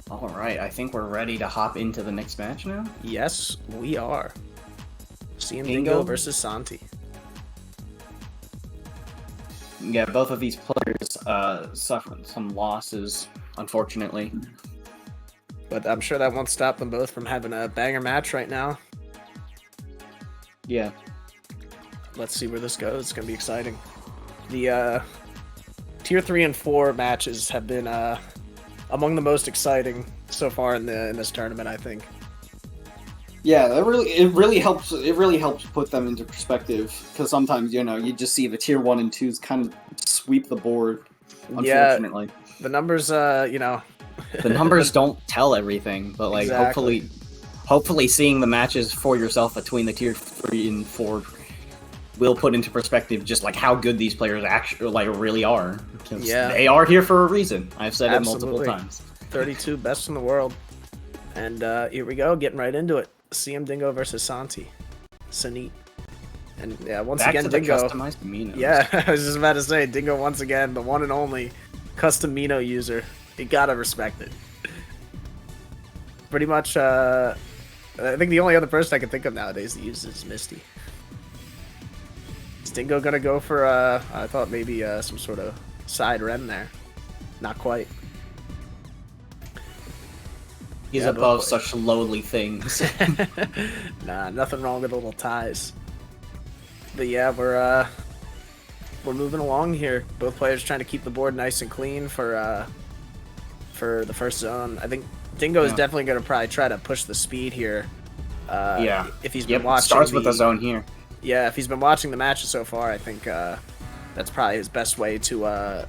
All right, I think we're ready to hop into the next match now. Yes, we are. Dingo CMDingo versus Santi. Yeah, both of these players suffered some losses, unfortunately. But I'm sure that won't stop them both from having a banger match right now. Yeah. Let's see where this goes. It's going to be exciting. The Tier 3 and 4 matches have been among the most exciting so far in this tournament, I think. Yeah, it really helps. It really helps put them into perspective because sometimes you just see the tier 1 and 2s kind of sweep the board. Unfortunately, yeah, the numbers, the numbers don't tell everything, but like exactly. hopefully seeing the matches for yourself between the tier 3 and 4 will put into perspective just like how good these players actually really are. Yeah, they are here for a reason. I've said Absolutely. it multiple times. 32 best in the world, and here we go, getting right into it. CMDingo versus Santi. Sanit. And yeah, once Back again, to the Dingo. customized Minos. Yeah, I was just about to say, Dingo once again, the one and only custom Mino user. You gotta respect it. Pretty much, I think the only other person I can think of nowadays that uses Misty. Is Dingo gonna go for, I thought maybe some sort of side Ren there. Not quite. He's above such lowly things. Nah, nothing wrong with little ties. But yeah, we're moving along here. Both players trying to keep the board nice and clean for the first zone. I think Dingo is definitely going to probably try to push the speed here. Yeah. If he's been watching, starts with the zone here. Yeah, if he's been watching the matches so far, I think that's probably his best way to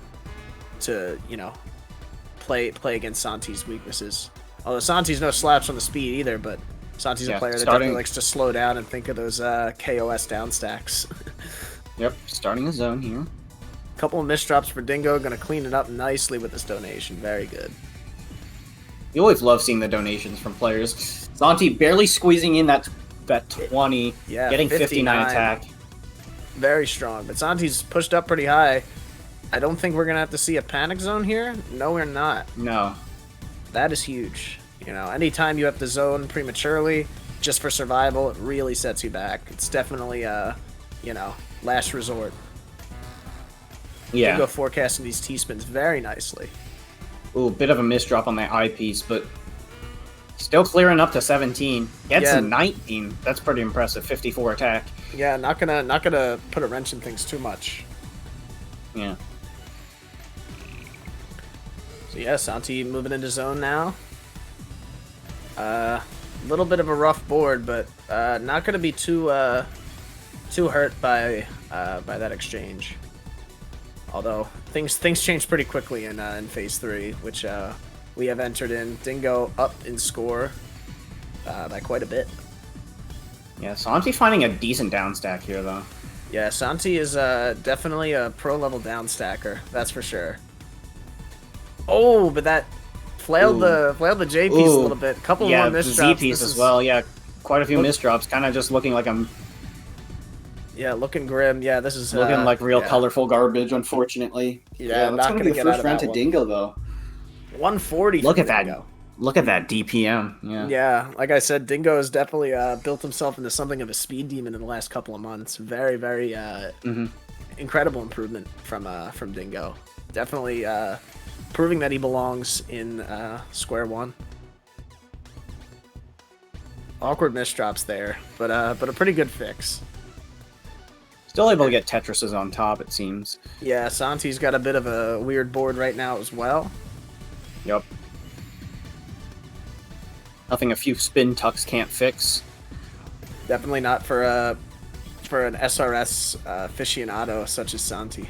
play against Santi's weaknesses. Although Santi's no slouch on the speed either, but Santi's a player that definitely likes to slow down and think of those KOS down stacks. Yep, starting a zone here. Couple of misdrops for Dingo, gonna clean it up nicely with this donation. Very good. You always love seeing the donations from players. Santi barely squeezing in that 20, getting 59 attack. Very strong, but Santi's pushed up pretty high. I don't think we're gonna have to see a panic zone here. No, we're not. No. That is huge. Anytime you have to zone prematurely, just for survival, it really sets you back. It's definitely, last resort. Yeah. Dingo forecasting these T-spins very nicely. Ooh, bit of a misdrop on that eyepiece, but still clearing up to 17. Gets a 19. That's pretty impressive. 54 attack. Yeah, not gonna put a wrench in things too much. Yeah. So yeah, Santi moving into zone now. Little bit of a rough board, but not gonna be too hurt by that exchange. Although things change pretty quickly in phase 3, which we have entered in. Dingo up in score by quite a bit. Yeah, Santi finding a decent down stack here though. Yeah, Santi is definitely a pro level down stacker, that's for sure. Oh, but that flailed the J piece a little bit. A couple more misdrops. Yeah, Z piece as well. Yeah, quite a few misdrops. Kind of just looking like I'm. Yeah, looking grim. Yeah, this is looking like real colorful garbage. Unfortunately. Yeah, that's gonna be the first round to Dingo though. 140. Look at that. Look at that DPM. Yeah. Yeah, like I said, Dingo has definitely built himself into something of a speed demon in the last couple of months. Very, very incredible improvement from Dingo. Definitely proving that he belongs in square one. Awkward misdrops there, but a pretty good fix. Still able to get Tetrises on top, it seems. Yeah, Santi's got a bit of a weird board right now as well. Yep. Nothing a few spin tucks can't fix. Definitely not for an SRS aficionado such as Santi.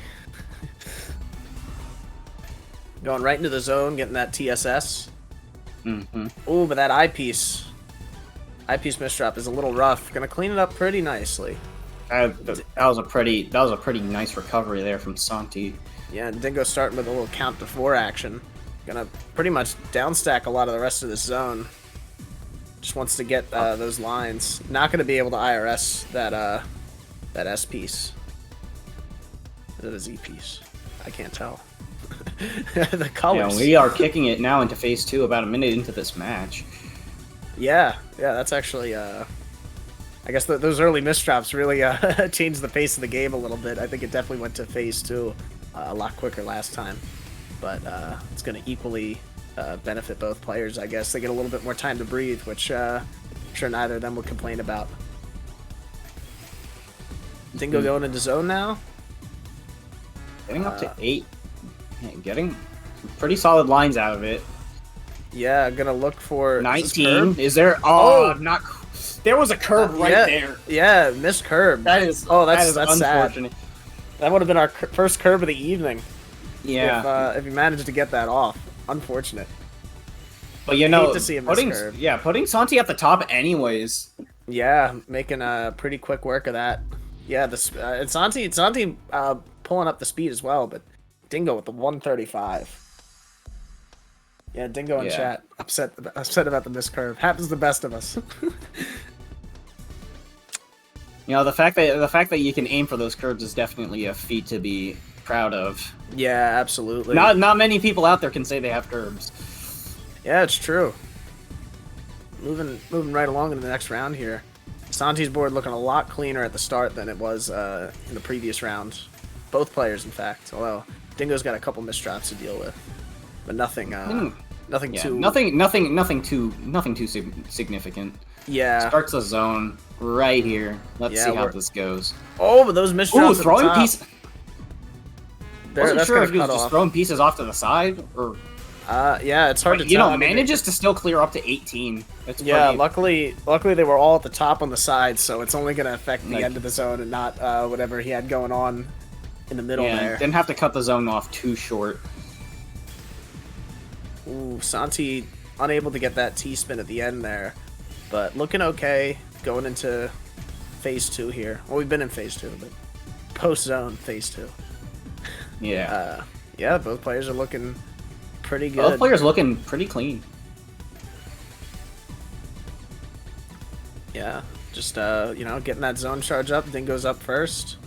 Going right into the zone, getting that TSS. Ooh, but that eyepiece misdrop is a little rough. Gonna clean it up pretty nicely. That was a pretty nice recovery there from Santi. Yeah, Dingo starting with a little count to 4 action. Gonna pretty much downstack a lot of the rest of this zone. Just wants to get those lines. Not gonna be able to IRS that S piece. Is it a Z piece? I can't tell. The colors. We are kicking it now into phase 2, about a minute into this match. Yeah, that's actually, I guess those early misdrops really changed the pace of the game a little bit. I think it definitely went to phase 2 a lot quicker last time. But it's going to equally benefit both players, I guess. They get a little bit more time to breathe, which I'm sure neither of them would complain about. Dingo going into zone now. Getting up to 8. Yeah, getting pretty solid lines out of it. Yeah, gonna look for 19. Is there? Oh, not. There was a curb right there. Yeah, missed curb. That is. That's unfortunate. sad. That would have been our first curb of the evening. Yeah. If you managed to get that off, unfortunate. But hate to see him miss curb. putting Santi at the top anyways. Yeah, making a pretty quick work of that. Yeah, and Santi pulling up the speed as well, but Dingo with the 135. Yeah, Dingo in chat upset about the missed curve. Happens to the best of us. The fact that you can aim for those curves is definitely a feat to be proud of. Yeah, absolutely. Not many people out there can say they have curves. Yeah, it's true. Moving right along into the next round here. Santi's board looking a lot cleaner at the start than it was in the previous round. Both players, in fact. Although Dingo's got a couple misdrops to deal with, but nothing too significant. Yeah. Starts the zone right here. Let's see how this goes. Oh, but those misdrops. Ooh, throwing pieces. Wasn't sure if he was just just throwing pieces off to the side or. Yeah, it's hard to tell. Manages to still clear up to 18. That's luckily they were all at the top on the side, so it's only going to affect the end of the zone and not whatever he had going on in the middle there. Didn't have to cut the zone off too short. Ooh, Santi unable to get that T-spin at the end there, but looking okay going into phase 2 here. Well, we've been in phase 2, but post-zone phase 2. Yeah. Both players are looking pretty good. Both players looking pretty clean. Yeah, just getting that zone charge up. Dingo's up first.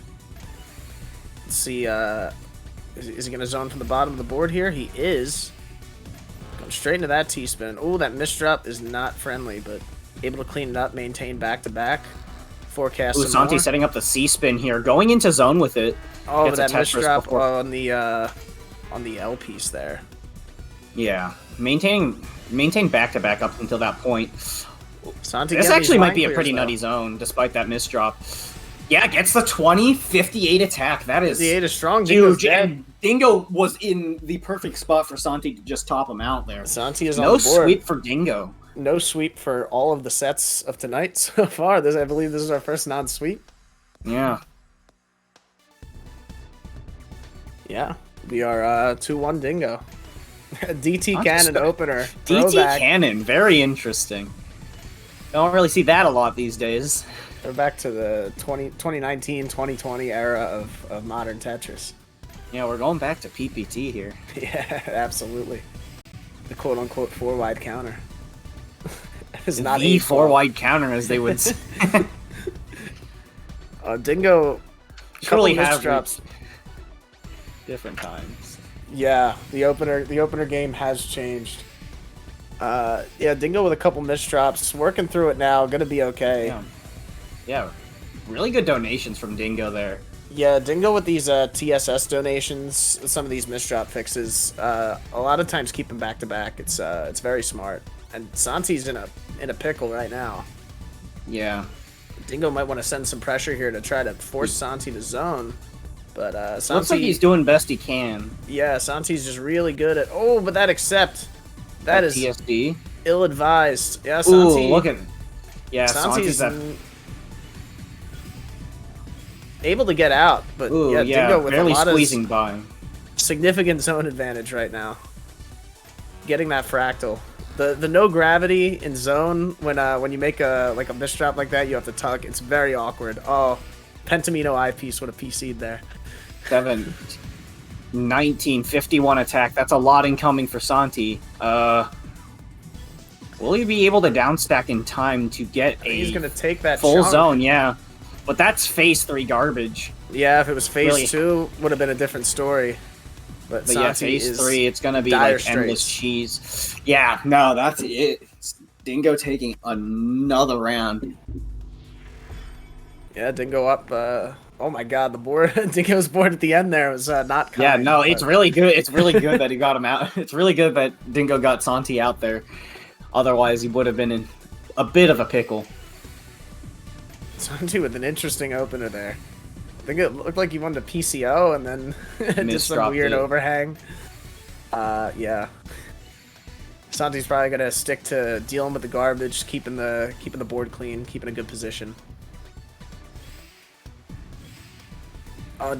Let's see, is he going to zone from the bottom of the board here? He is. Going straight into that T-spin. Oh, that misdrop is not friendly, but able to clean it up, maintain back-to-back. Forecast some Santi more. setting up the C-spin here, going into zone with it. Oh, but that misdrop on the L piece there. Yeah, maintain back-to-back up until that point. Santi this actually might be a pretty nutty zone, despite that misdrop. Yeah, gets the 20, 58 attack. That is 58 is strong. Huge. And Dingo was in the perfect spot for Santi to just top him out there. Santi is on no the board. Sweep for Dingo. No sweep for all of the sets of tonight so far. I believe this is our first non-sweep. Yeah. Yeah, we are 2-1 Dingo. DT Cannon opener. DT Cannon, very interesting. Don't really see that a lot these days. We're back to the 2019-2020 era of modern Tetris. Yeah, we're going back to PPT here. Yeah, absolutely. The quote-unquote 4-wide counter. It's not the 4-wide counter, as they would say. Dingo, surely have drops. Different times. Yeah, the opener game has changed. Dingo with a couple misdrops, working through it now, gonna be okay. Yeah, really good donations from Dingo there. Yeah, Dingo with these TSS donations, some of these misdrop fixes, a lot of times keep them back to back. It's very smart. And Santi's in a pickle right now. Yeah. Dingo might want to send some pressure here to try to force Santi to zone. But Santi, looks like he's doing best he can. Yeah, Santi's just really good at. Oh, but that accept. That is TSD. Ill-advised. Yeah, Santi. Ooh, look at. Yeah, Santi's able to get out, but Dingo with barely a lot squeezing of by. Significant zone advantage right now. Getting that fractal. The no gravity in zone when you make a misdrop like that, you have to tug. It's very awkward. Oh, Pentamino eyepiece would have PC'd there. 7, 19, 51 attack. That's a lot incoming for Santi. Will he be able to downstack in time to get He's gonna take that full chunk. zone? Yeah, but that's phase 3 garbage. Yeah, if it was phase 2, would have been a different story. But yeah, Santi phase is 3, it's gonna be dire like endless straits. cheese. Yeah, no, that's it. Dingo taking another round. Yeah, Dingo up. Oh my God, the board. Dingo's board at the end there was not kind. Yeah, no, but- it's really good. It's really good that he got him out. It's really good that Dingo got Santi out there. Otherwise, he would have been in a bit of a pickle. Santi with an interesting opener there. I think it looked like he wanted a PCO and then did some Misdropped weird it. overhang. Yeah. Santi's probably gonna stick to dealing with the garbage, keeping the board clean, keeping a good position.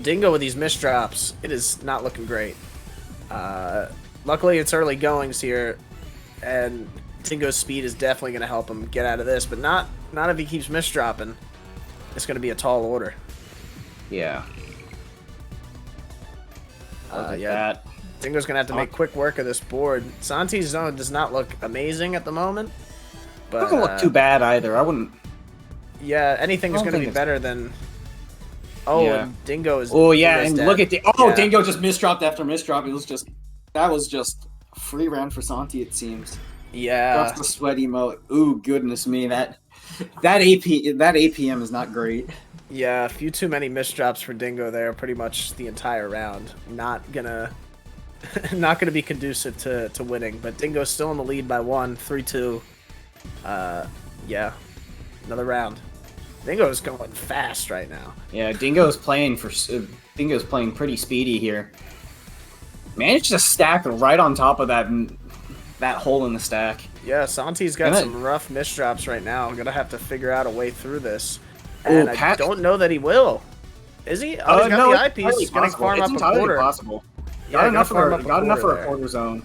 Dingo with these misdrops, it is not looking great. Luckily, it's early goings here, and Dingo's speed is definitely going to help him get out of this, but not if he keeps misdropping. It's going to be a tall order. Yeah. Yeah. Dingo's going to have to make quick work of this board. Santi's zone does not look amazing at the moment, but Doesn't look too bad either. I wouldn't. yeah, anything is I don't going to think be it's- better than. Oh, Yeah. and Dingo is. Oh yeah, Dingo's and dead. look at the. Oh, Yeah. Dingo just misdropped after misdrop. That was just a free round for Santi, it seems. Yeah. Just the sweat emote. Ooh, goodness me, that APM is not great. Yeah, a few too many misdrops for Dingo there, pretty much the entire round. Not gonna be conducive to winning, but Dingo's still in the lead by 1, 3-2. Yeah, another round. Dingo's going fast right now. Yeah, Dingo's playing pretty speedy here. Managed to stack right on top of that hole in the stack. Yeah, Santi's got Gonna- some rough misdrops right now. I'm gonna have to figure out a way through this. Ooh, And I Pat- don't know that he will. Is he? Oh, he's got the eyepiece. He's gonna farm it's up a entirely quarter. possible. Yeah, Got gonna enough farm for up a got enough for quarter a there. quarter zone.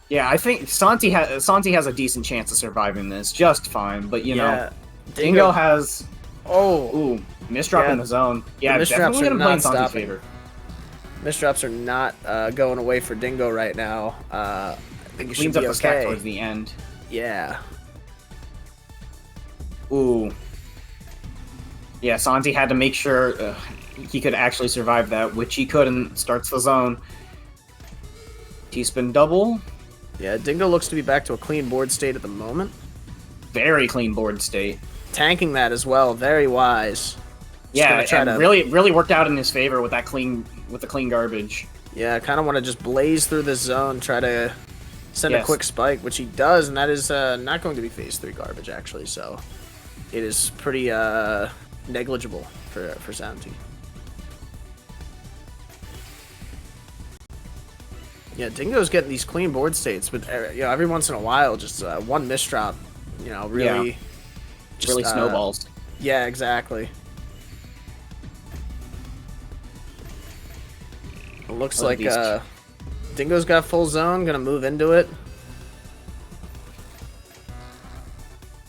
Yeah, I think Santi has a decent chance of surviving this just fine, but you know, Yeah, Dingo has Oh, misdrop Yeah, in the zone. Yeah, misdrops definitely are gonna play in not Santi's stopping. favor. misdrops are not going away for Dingo right now. I think he should Cleans up be the stack okay. towards the end. Yeah. Ooh. Yeah, Santi had to make sure he could actually survive that, which he couldn't. Starts the zone. T-spin double. Yeah, Dingo looks to be back to a clean board state at the moment. Very clean board state. Tanking that as well, very wise. Yeah, gonna try and to- really worked out in his favor with the clean garbage. Yeah, I kind of want to just blaze through this zone, try to send a Yes. quick spike, which he does, and that is not going to be phase 3 garbage, actually, so it is pretty negligible for Santi. Yeah, Dingo's getting these clean board states, but every once in a while, just one misdrop, really... Just, Really snowballs. Yeah, exactly. It looks Look like at Dingo's got full zone, gonna move into it.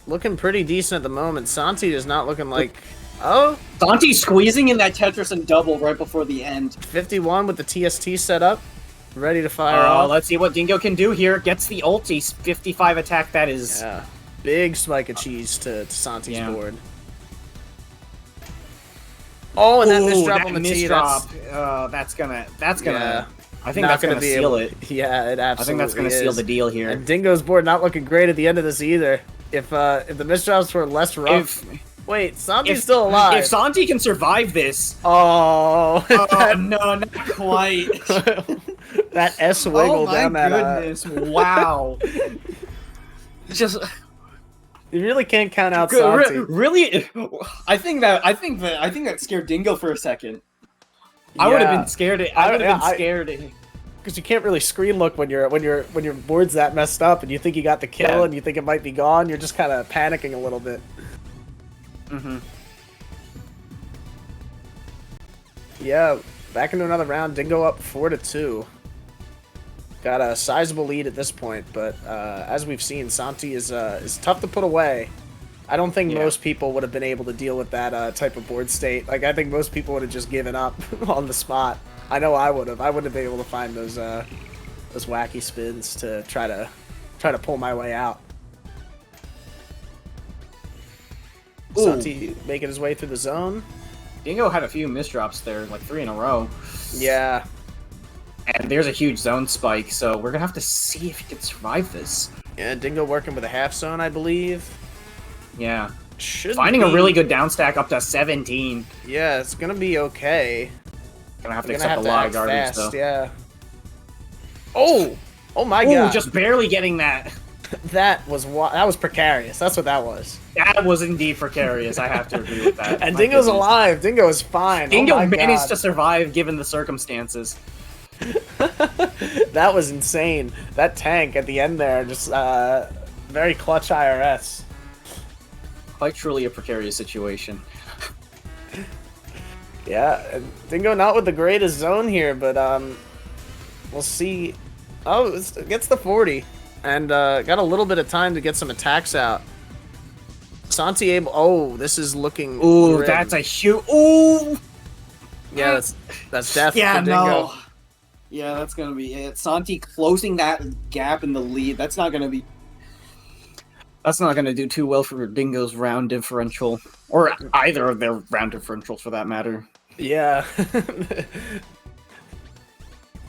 Looking pretty decent at the moment. Santi is not looking like... Oh, Santi squeezing in that Tetris and double right before the end. 51 with the TST set up. Ready to fire off. Let's see what Dingo can do here. Gets the ulti. 55 attack. That is... Yeah. Big spike of cheese to Santi's Yeah. board. Oh, and that Ooh, misdrop that on the T. misdrop. That's gonna. Yeah. I think Not that's gonna gonna be seal able- it. Yeah, it absolutely I think that's gonna seal is. the deal here. And Dingo's board not looking great at the end of this either. If the misdrops were less rough. Wait, Santi's still alive. If Santi can survive this, Oh, No, not quite. that S wiggle Oh my down that. goodness! Wow. Just You really can't count out good, Santi. really. I think that scared Dingo for a second. I would have been scared. I would have been scared. Because you can't really screen look when your board's that messed up and you think you got the kill Yeah. and you think it might be gone. You're just kind of panicking a little bit. Mm-hmm. Yeah, back into another round. Dingo up 4-2. Got a sizable lead at this point, but as we've seen, Santi is tough to put away. I don't think Yeah. most people would have been able to deal with that type of board state. Like, I think most people would have just given up on the spot. I know I would have. I wouldn't have been able to find those wacky spins to try to pull my way out. Ooh. Santi making his way through the zone. Dingo had a few misdrops there, like 3 in a row. Yeah, And there's a huge zone spike, so we're gonna have to see if he can survive this. Yeah, Dingo working with a half zone, I believe. Yeah. Should Finding a really good down stack up to 17. Yeah, it's gonna be okay. Gonna have to accept a lot of garbage, fast, though. Yeah. Oh! Oh my Ooh, god. just barely getting that. That was precarious. That's what that was. That was indeed precarious. I have to agree with that. And My Dingo's goodness. alive. Dingo is fine. Dingo oh managed to survive given the circumstances. That was insane. That tank at the end there, just very clutch IRS. Quite truly a precarious situation. Yeah, and Dingo not with the greatest zone here, but we'll see. Oh, it gets the 40, and got a little bit of time to get some attacks out. Santi able. Oh, this is looking. Ooh, grim. that's a huge. Ooh. Yeah, that's death Yeah, for Dingo. no. Yeah, that's gonna be it. Santi closing that gap in the lead. That's not gonna be. That's not going to do too well for Dingo's round differential, or either of their round differentials for that matter. Yeah.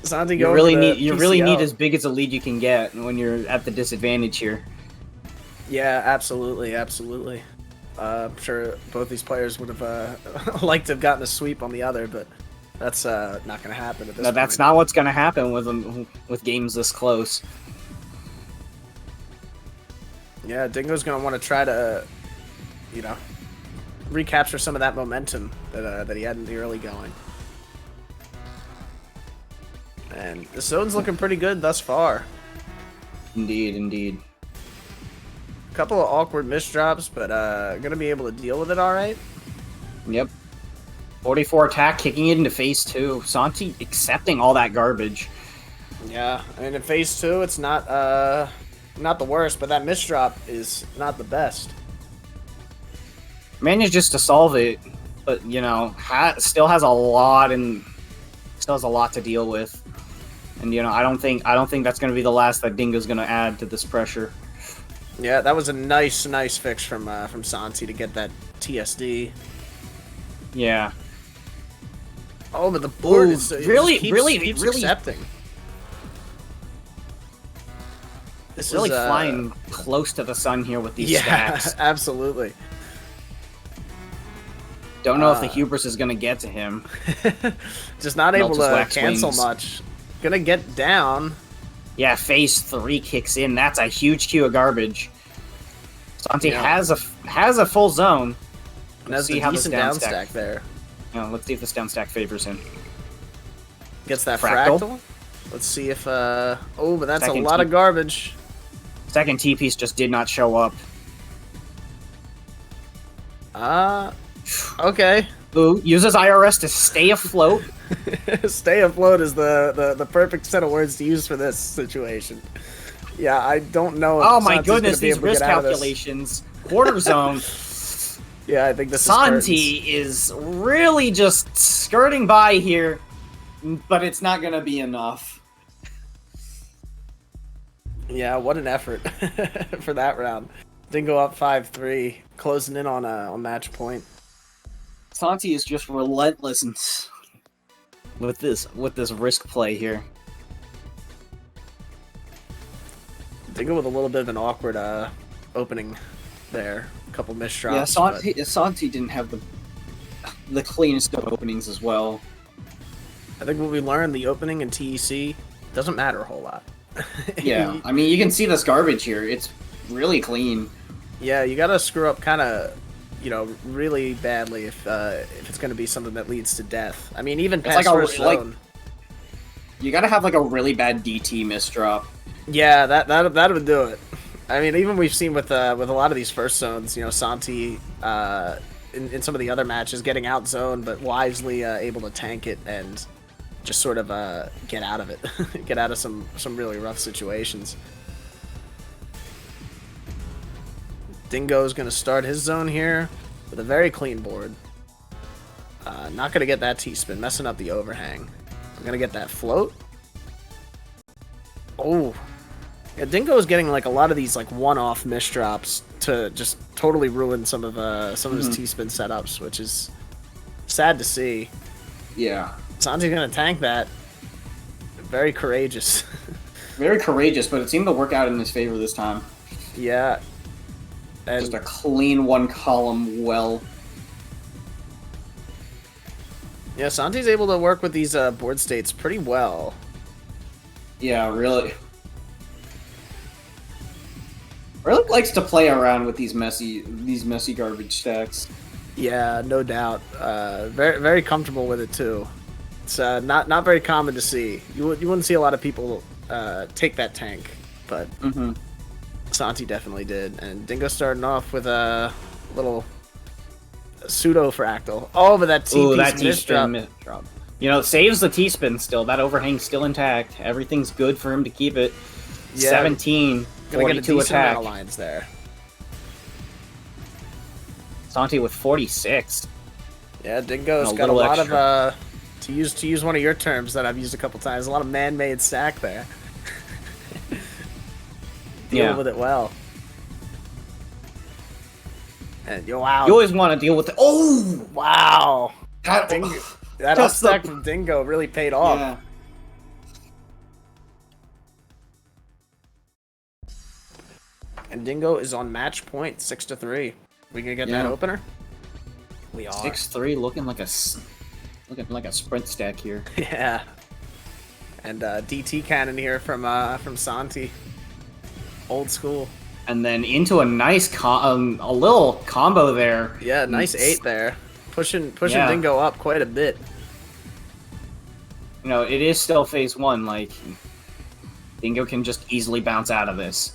Santi You going really for the need PCL. as big as a lead you can get when you're at the disadvantage here. Yeah, absolutely, absolutely. I'm sure both these players would have liked to have gotten a sweep on the other, but that's not going to happen at this No, that's point. not what's going to happen with games this close. Yeah, Dingo's going to want to try to, you know, recapture some of that momentum that he had in the early going. And the zone's looking pretty good thus far. Indeed, indeed. A couple of awkward misdrops, but going to be able to deal with it all right. Yep. 44 attack, kicking it into phase 2. Santi accepting all that garbage. Yeah, I mean, in phase 2, it's not the worst, but that misdrop is not the best. Managed just to solve it, but you know, still has a lot to deal with. And you know, I don't think that's going to be the last that Dingo's going to add to this pressure. Yeah, that was a nice fix from Santi to get that TSD. Yeah. Oh, but the board Ooh, is really keeps accepting. This Really is, flying close to the sun here with these yeah, stacks. absolutely. Don't know if the hubris is going to get to him. Just not able Melts his to wax cancel wings. much. Gonna get down. Yeah, phase 3 kicks in. That's a huge queue of garbage. Santi Yeah. has a full zone. And that's see a how this decent down down stack there. You know, let's see if this down stack favors him. Gets that Fractal. fractal. Let's see if oh, but that's Second a lot of T- garbage. Second T-piece just did not show up. Okay. Ooh, uses IRS to stay afloat. Stay afloat is the perfect set of words to use for this situation. Yeah, I don't know. If Oh my Santi's gonna goodness, be these able to risk get out of this. calculations. Quarter zone. Yeah, I think this Santi is really just skirting by here. But it's not gonna be enough. Yeah, what an effort for that round. Dingo up 5-3, closing in on match point. Santi is just relentless and with this risk play here. Dingo with a little bit of an awkward opening there. A couple misdrops. yeah, Santi didn't have the cleanest of openings as well. I think what we learned, the opening in TEC doesn't matter a whole lot. Yeah, I mean, you can see this garbage here. It's really clean. Yeah, you gotta screw up kind of, you know, really badly if it's gonna be something that leads to death. I mean, even past like a- first zone. You gotta have like a really bad DT misdrop. Yeah, that would do it. I mean, even we've seen with a lot of these first zones, you know, Santi in some of the other matches getting out zoned, but wisely able to tank it and just sort of get out of it, get out of some really rough situations. Dingo's gonna start his zone here with a very clean board. Not gonna get that T-spin, messing up the overhang. I'm gonna get that float. Oh, yeah, Dingo is getting like a lot of these like one-off misdrops to just totally ruin some of his T-spin setups, which is sad to see. Yeah. Santi's gonna tank that. Very courageous. Very courageous, but it seemed to work out in his favor this time. Yeah. And Just a clean one column well. yeah, Santi's able to work with these board states pretty well. Yeah, really. Really likes to play around with these messy garbage stacks. Yeah, no doubt. Very very comfortable with it too. It's not very common to see. You wouldn't see a lot of people take that tank, but Santi definitely did. And Dingo starting off with a little pseudo fractal. Oh, but that T-spin misdrop. You know, saves the T-spin still. That overhang's still intact. Everything's good for him to keep it. Yeah, 17, gonna 42 get a decent attack. amount of lines there. Santi with 46. Yeah, Dingo's A got a little lot extra. of to use one of your terms that I've used a couple times. A lot of man-made stack there. Deal with it well. And wow, You always want to deal with it. Oh! wow, That, that up stack from Dingo really paid off. yeah. And Dingo is on match point, 6-3. We gonna get that opener? We are. 6-3, looking like a sprint stack here. Yeah. And DT cannon here from Santi. Old school. And then into a nice, a little combo there. Yeah, nice 8 there. Pushing Yeah. Dingo up quite a bit. You know, it is still phase 1. Like, Dingo can just easily bounce out of this.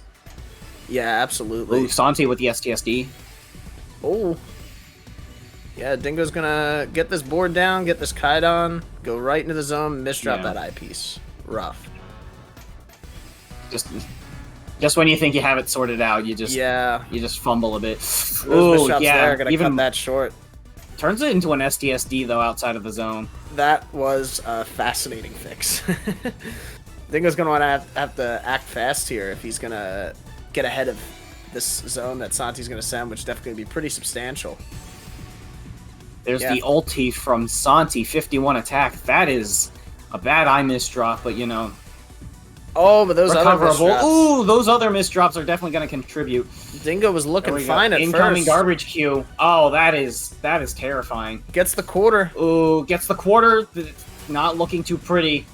Yeah, absolutely. Ooh, Santi with the STSD. Oh. Yeah, Dingo's gonna get this board down, get this kite on, go right into the zone, misdrop that eyepiece. Rough. Just when you think you have it sorted out, you just fumble a bit. Those Ooh, misdrops yeah, there are gonna even cut that short. turns it into an STSD though outside of the zone. That was a fascinating fix. Dingo's gonna want to have to act fast here if he's gonna get ahead of this zone that Santi's gonna send, which is definitely gonna be pretty substantial. There's the ulti from Santi, 51 attack. That is a bad eye misdrop, but you know. Oh, but those other recoverable. misdrops. Ooh, those other misdrops are definitely going to contribute. Dingo was looking fine at Incoming first. garbage queue. Oh, that is terrifying. Gets the quarter. Ooh, gets the quarter. Not looking too pretty.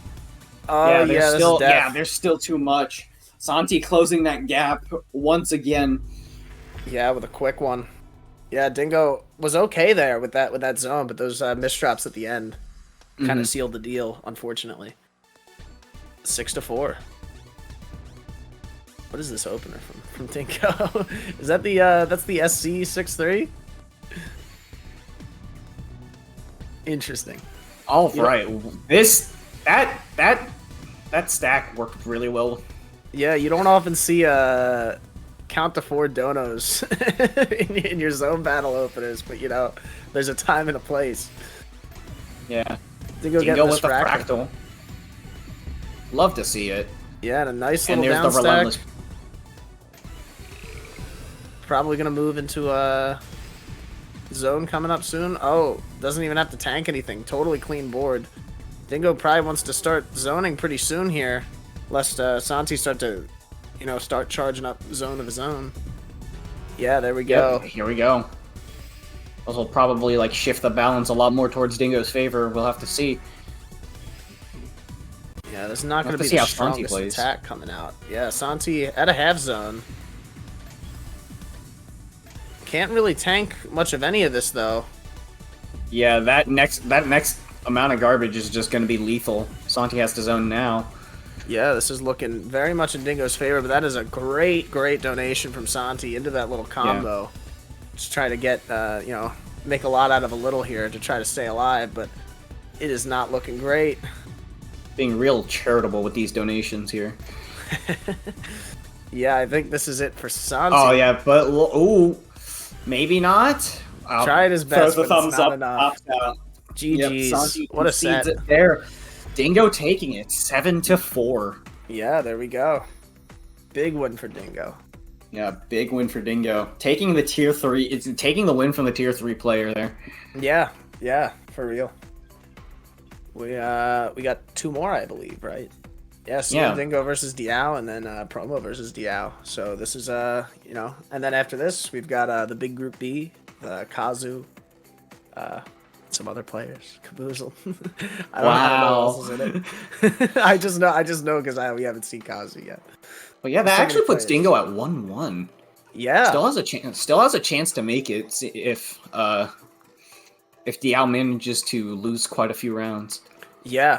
Oh, There's still too much. Santi closing that gap once again. Yeah, with a quick one. Yeah, Dingo was okay there with that zone, but those misdrops at the end kind of sealed the deal, unfortunately. 6-4. What is this opener from Dingo? Is that the that's the SC 6-3? Interesting. All right, that stack worked really well. Yeah, you don't often see count to 4 donos in your zone battle openers, but you know, there's a time and a place. Yeah. Dingo with the fractal. Love to see it. Yeah, and a nice And little there's down the stack. relentless. Probably gonna move into a zone coming up soon. Oh, doesn't even have to tank anything. Totally clean board. Dingo probably wants to start zoning pretty soon here, lest Santi start charging up zone of his own. Yeah, there we go. Yep, here we go. Those will probably like shift the balance a lot more towards Dingo's favor. We'll have to see. Yeah, there's not going to be see the how Santi strongest plays. attack coming out. Yeah, Santi at a half zone. Can't really tank much of any of this though. Yeah, that next amount of garbage is just going to be lethal. Santi has to zone now. Yeah, this is looking very much in Dingo's favor, but that is a great donation from Santi into that little combo. Yeah. Just try to get, make a lot out of a little here to try to stay alive, but it is not looking great. Being real charitable with these donations here. Yeah, I think this is it for Santi. Oh, yeah, but, ooh, maybe not. Tried his best, the but thumbs it's not up. enough. GG's. Yep, what a set. it there. Dingo taking it 7-4. Yeah, there we go. Big win for Dingo. Yeah, big win for Dingo. Taking the tier 3, it's taking the win from the tier 3 player there. Yeah, for real. We got 2 more, I believe, right? Yeah, CMDingo versus Diao, and then Promo versus Diao. So this is you know, and then after this we've got the big group B, Kazu, some other players, Caboozle. I don't know who else is in it. I just know because we haven't seen Kazu yet. But yeah, that actually puts Dingo at 1-1. Yeah, still has a chance to make it if Diao manages to lose quite a few rounds. Yeah.